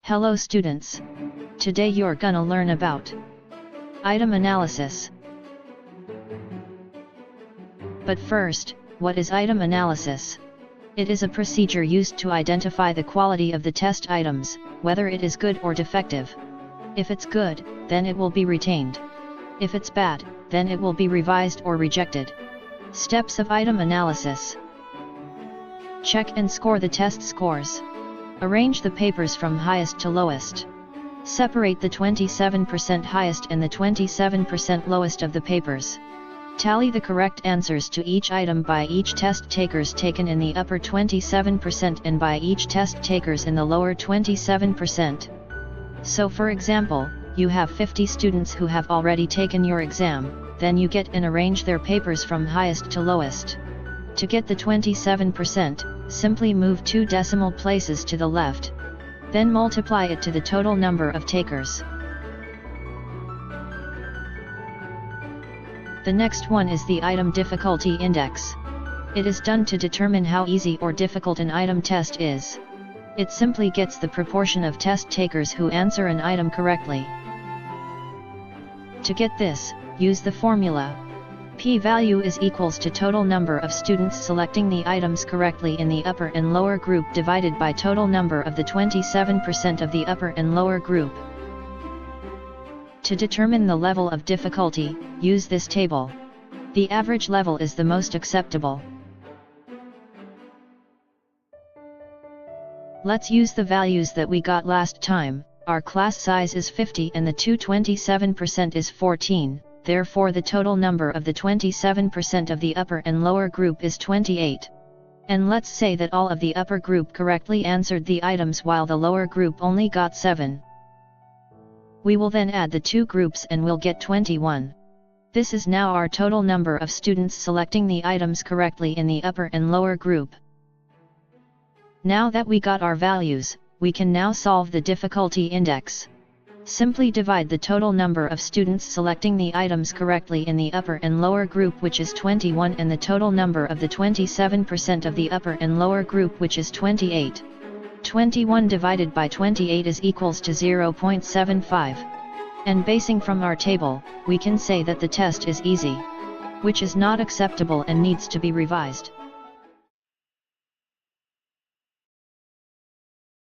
Hello students. Today you're gonna learn about item analysis. But first, what is item analysis? It is a procedure used to identify the quality of the test items, whether it is good or defective. If it's good, then it will be retained. If it's bad, then it will be revised or rejected. Steps of item analysis. Check and score the test scores. Arrange the papers from highest to lowest. Separate the 27% highest and the 27% lowest of the papers. Tally the correct answers to each item by each test takers taken in the upper 27% and by each test takers in the lower 27%. So for example, you have 50 students who have already taken your exam, then you get and arrange their papers from highest to lowest. To get the 27%, simply move 2 decimal places to the left. Then multiply it to the total number of takers. The next one is the item difficulty index. It is done to determine how easy or difficult an item test is. It simply gets the proportion of test takers who answer an item correctly. To get this, use the formula. P-value is equals to total number of students selecting the items correctly in the upper and lower group divided by total number of the 27% of the upper and lower group. To determine the level of difficulty, use this table. The average level is the most acceptable. Let's use the values that we got last time. Our class size is 50 and the 27% is 14. Therefore the total number of the 27% of the upper and lower group is 28. And let's say that all of the upper group correctly answered the items while the lower group only got 7. We will then add the 2 groups and we'll get 21. This is now our total number of students selecting the items correctly in the upper and lower group. Now that we got our values, we can now solve the difficulty index. Simply divide the total number of students selecting the items correctly in the upper and lower group, which is 21, and the total number of the 27% of the upper and lower group, which is 28. 21 divided by 28 is equals to 0.75. And basing from our table, we can say that the test is easy, which is not acceptable and needs to be revised.